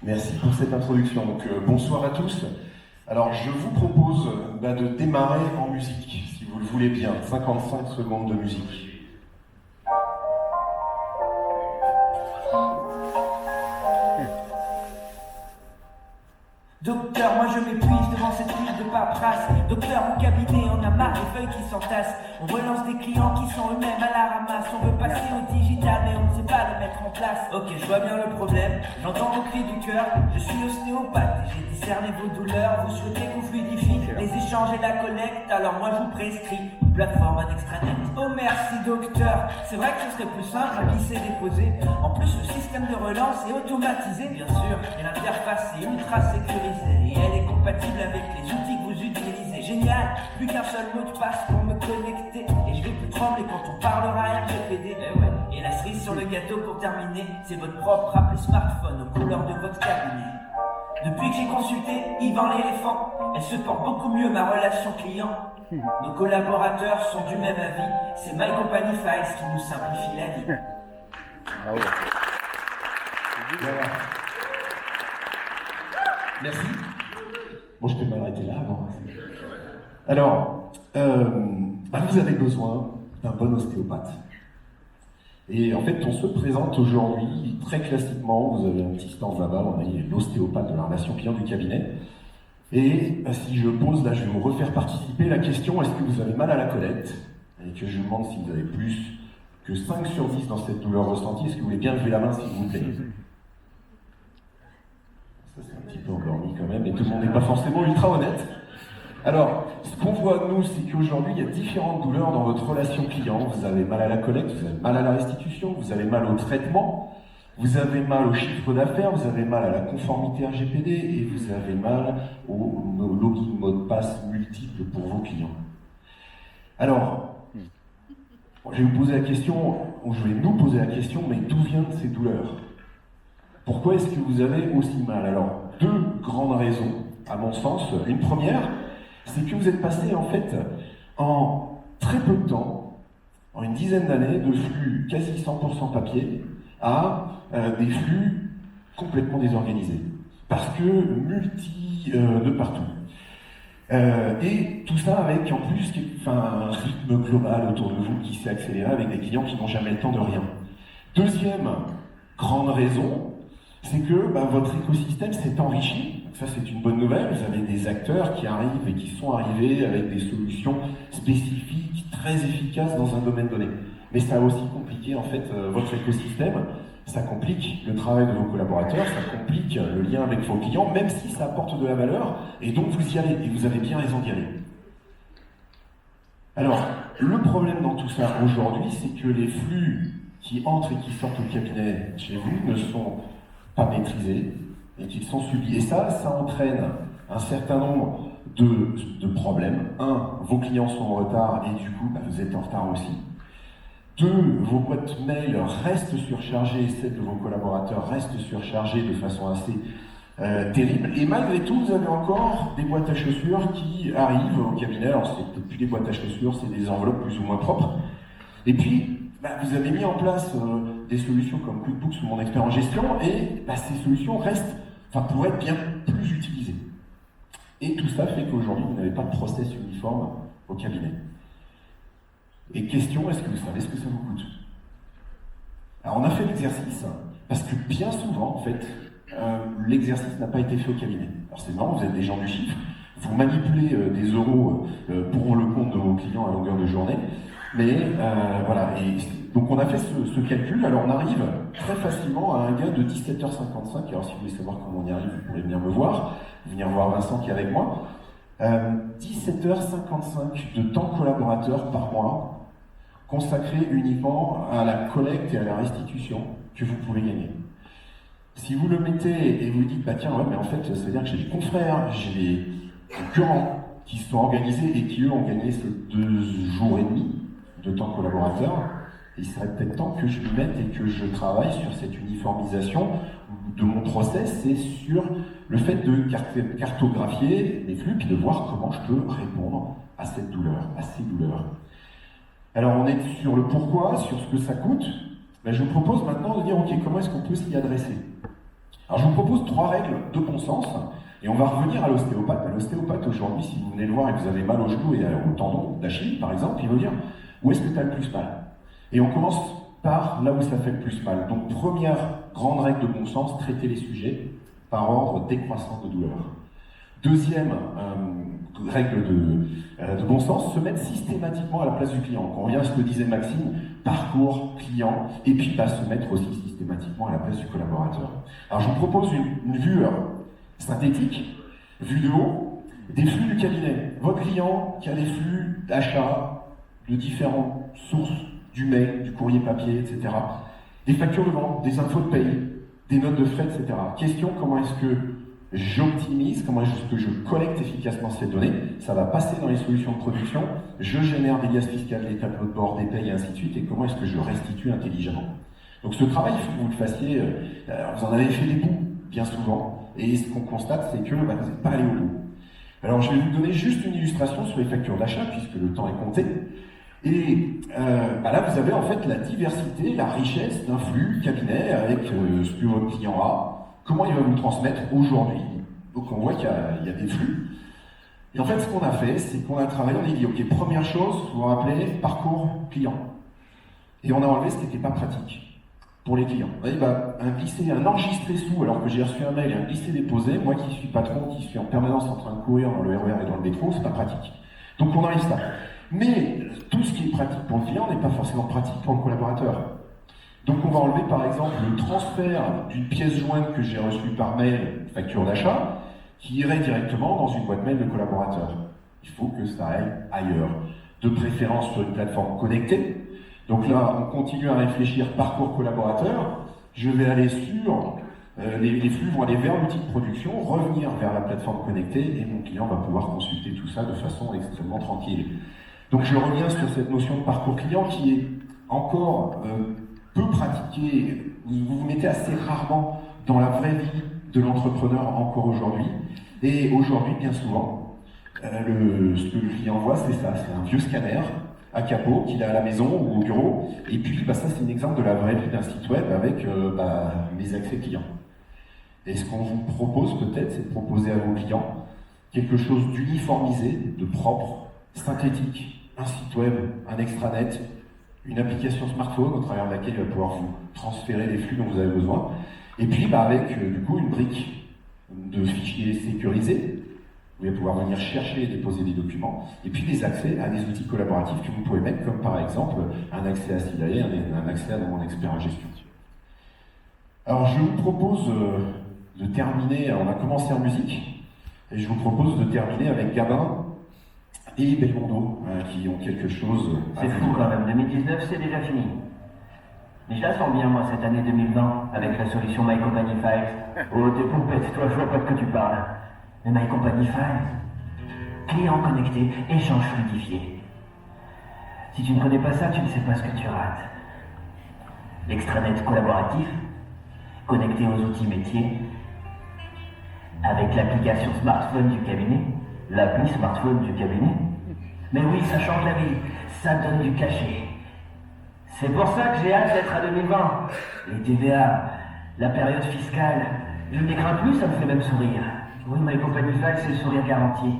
Merci pour cette introduction. Donc, bonsoir à tous. Alors, je vous propose de démarrer en musique, si vous le voulez bien. 55 secondes de musique. Docteur, moi je m'épuise devant cette liste de paperasse. Docteur, mon cabinet en a marre des feuilles qui s'entassent. On relance des clients qui sont eux-mêmes à la ramasse. On veut passer au digital mais on ne sait pas le mettre en place. Ok, je vois bien le problème, j'entends vos cris du cœur. Je suis ostéopathe et j'ai discerné vos douleurs. Vous souhaitez qu'on fluidifie les échanges et la collecte. Alors moi je vous prescris une plateforme à extranet. Oh merci docteur, c'est vrai que ce serait plus simple à glisser-déposer. En plus le système de relance est automatisé bien sûr. Et l'interface est ultra sécurisée. Et elle est compatible avec les outils que vous utilisez. Génial, plus qu'un seul mot de passe pour me connecter. Et je vais plus trembler quand on parlera RGPD. Et la cerise sur le gâteau pour terminer, c'est votre propre appli smartphone aux couleurs de votre cabinet. Depuis que j'ai consulté Yvan l'éléphant, elle se porte beaucoup mieux ma relation client. Nos collaborateurs sont du même avis. C'est My Company Files qui nous simplifie la vie. Bravo. Voilà. Merci. Bon, je peux m'arrêter là avant. Alors, vous avez besoin d'un bon ostéopathe. Et en fait, on se présente aujourd'hui, très classiquement, vous avez un petit stand là-bas, on est l'ostéopathe de la relation client du cabinet. Et si je pose, là, je vais vous refaire participer la question, est-ce que vous avez mal à la collecte? Et que je vous demande si vous avez plus que 5 sur 10 dans cette douleur ressentie, est-ce que vous voulez bien lever la main, s'il vous plaît? Ça, c'est un petit peu endormi quand même, et tout le monde n'est pas forcément ultra honnête. Alors, ce qu'on voit, nous, c'est qu'aujourd'hui, il y a différentes douleurs dans votre relation client. Vous avez mal à la collecte, vous avez mal à la restitution, vous avez mal au traitement, vous avez mal au chiffre d'affaires, vous avez mal à la conformité RGPD, et vous avez mal aux logins, mots de passe multiples pour vos clients. Alors, je vais vous poser la question, ou je vais nous poser la question, mais d'où viennent ces douleurs? Pourquoi est-ce que vous avez aussi mal? Alors, deux grandes raisons, à mon sens. Une première, c'est que vous êtes passé en fait en très peu de temps, en une dizaine d'années, de flux quasi 100% papier à des flux complètement désorganisés. Parce que de partout. Et tout ça avec en plus un rythme global autour de vous qui s'est accéléré avec des clients qui n'ont jamais le temps de rien. Deuxième grande raison, c'est que votre écosystème s'est enrichi. Ça, c'est une bonne nouvelle. Vous avez des acteurs qui arrivent et qui sont arrivés avec des solutions spécifiques, très efficaces dans un domaine donné. Mais ça a aussi compliqué, en fait, votre écosystème. Ça complique le travail de vos collaborateurs, ça complique le lien avec vos clients, même si ça apporte de la valeur, et donc vous y allez, et vous avez bien raison d'y aller. Alors, le problème dans tout ça aujourd'hui, c'est que les flux qui entrent et qui sortent au cabinet chez vous ne sont pas maîtrisés, et qu'ils sont subis. Et ça entraîne un certain nombre de problèmes. Un, vos clients sont en retard et du coup, vous êtes en retard aussi. Deux, vos boîtes mail restent surchargées, celles de vos collaborateurs restent surchargées de façon assez terrible. Et malgré tout, vous avez encore des boîtes à chaussures qui arrivent au cabinet. Alors, c'est peut-être plus des boîtes à chaussures, c'est des enveloppes plus ou moins propres. Et puis, vous avez mis en place des solutions comme QuickBooks ou Mon Expert en Gestion, et ces solutions restent, pourraient être bien plus utilisées. Et tout ça fait qu'aujourd'hui, vous n'avez pas de process uniforme au cabinet. Et question, est-ce que vous savez ce que ça vous coûte? Alors, on a fait l'exercice, parce que bien souvent, en fait, l'exercice n'a pas été fait au cabinet. Alors, c'est marrant, vous êtes des gens du chiffre, vous manipulez des euros pour le compte de vos clients à longueur de journée, mais voilà. Et donc, on a fait ce calcul. Alors, on arrive très facilement à un gain de 17h55. Alors, si vous voulez savoir comment on y arrive, vous pourrez venir me voir, venir voir Vincent qui est avec moi. 17h55 de temps collaborateur par mois, consacré uniquement à la collecte et à la restitution que vous pouvez gagner. Si vous le mettez et vous dites, tiens, ouais, mais en fait, ça veut dire que j'ai des confrères, j'ai des concurrents qui se sont organisés et qui, eux, ont gagné ces 2 jours et demi de temps collaborateur, il serait peut-être temps que je m'y mette et que je travaille sur cette uniformisation de mon process et sur le fait de cartographier les flux puis de voir comment je peux répondre à cette douleur, à ces douleurs. Alors on est sur le pourquoi, sur ce que ça coûte. Je vous propose maintenant de dire, ok, comment est-ce qu'on peut s'y adresser? Alors je vous propose 3 règles de bon sens, et on va revenir à l'ostéopathe. L'ostéopathe aujourd'hui, si vous venez le voir et que vous avez mal au genou et au tendon d'Achille, par exemple, il va vous dire où est-ce que tu as le plus mal. Et on commence par là où ça fait le plus mal. Donc première grande règle de bon sens, traiter les sujets par ordre décroissant de douleur. Deuxième règle de bon sens, se mettre systématiquement à la place du client. Quand on revient à ce que disait Maxime, parcours client, et puis se mettre aussi systématiquement à la place du collaborateur. Alors je vous propose une vue synthétique, vue de haut, des flux du cabinet. Votre client qui a des flux d'achat de différentes sources, du mail, du courrier papier, etc. Des factures de vente, des infos de paye, des notes de frais, etc. Question, comment est-ce que j'optimise, comment est-ce que je collecte efficacement ces données, ça va passer dans les solutions de production, je génère des liasses fiscales, des tableaux de bord, des payes et ainsi de suite, et comment est-ce que je restitue intelligemment. Donc ce travail, il faut que vous le fassiez, vous en avez fait des bouts, bien souvent, et ce qu'on constate, c'est que vous n'êtes pas allé au bout. Alors je vais vous donner juste une illustration sur les factures d'achat, puisque le temps est compté, et là vous avez en fait la diversité, la richesse d'un flux cabinet avec ce que votre client a, comment il va vous le transmettre aujourd'hui. Donc on voit qu'il y a des flux. Et en fait, ce qu'on a fait, c'est qu'on a travaillé, on a dit, ok, première chose, vous vous rappelez, parcours client. Et on a enlevé ce qui n'était pas pratique pour les clients. Vous voyez, un enregistré sous, alors que j'ai reçu un mail et un glisser-déposé, moi qui suis patron, qui suis en permanence en train de courir dans le RER et dans le métro, c'est pas pratique. Donc on enlève ça. Mais tout ce qui est pratique pour le client n'est pas forcément pratique pour le collaborateur. Donc on va enlever par exemple le transfert d'une pièce jointe que j'ai reçue par mail, facture d'achat, qui irait directement dans une boîte mail de collaborateur. Il faut que ça aille ailleurs, de préférence sur une plateforme connectée. Donc là, on continue à réfléchir parcours collaborateur. Je vais aller sur, les flux vont aller vers l'outil de production, revenir vers la plateforme connectée, et mon client va pouvoir consulter tout ça de façon extrêmement tranquille. Donc je reviens sur cette notion de parcours client qui est encore peu pratiquée. Vous vous mettez assez rarement dans la vraie vie de l'entrepreneur encore aujourd'hui. Et aujourd'hui, bien souvent, ce que le client voit, c'est ça, c'est un vieux scanner à capot qu'il a à la maison ou au bureau. Et puis, ça, c'est un exemple de la vraie vie d'un site web avec mes accès clients. Et ce qu'on vous propose peut-être, c'est de proposer à vos clients quelque chose d'uniformisé, de propre, synthétique, un site web, un extranet, une application smartphone au travers de laquelle il va pouvoir vous transférer les flux dont vous avez besoin. Et puis, avec du coup une brique de fichiers sécurisés, vous allez pouvoir venir chercher et déposer des documents, et puis des accès à des outils collaboratifs que vous pouvez mettre, comme par exemple un accès à Sidae, un accès à mon expert en gestion. Alors je vous propose de terminer, on a commencé en musique, et je vous propose de terminer avec Gabin et Belmondo, qui ont quelque chose à C'est fou quand même, 2019 c'est déjà fini. Mais je la sens bien moi cette année 2020, avec la solution My Company Files. Oh t'es pompette, toi je vois pas de quoi tu parles. Mais My Company Files, client connecté, échange fluidifié. Si tu ne connais pas ça, tu ne sais pas ce que tu rates. L'extranet collaboratif, connecté aux outils métiers, avec l'application smartphone du cabinet, l'appli smartphone du cabinet. Mais oui, ça change la vie, ça donne du cachet. C'est pour ça que j'ai hâte d'être à 2020. Les TVA, la période fiscale, je ne les crains plus, ça me fait même sourire. Oui, My Company Files, c'est le sourire garanti.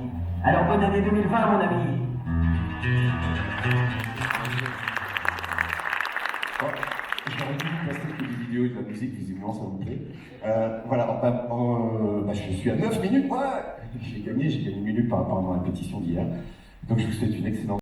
Alors bonne année 2020, mon ami. J'aurais dû vous passer que des vidéos et de la musique, visiblement ça vous plaît. Voilà, je suis à 9 minutes, ouais. J'ai gagné 1 minute par rapport à ma répétition d'hier. Donc je vous souhaite une excellente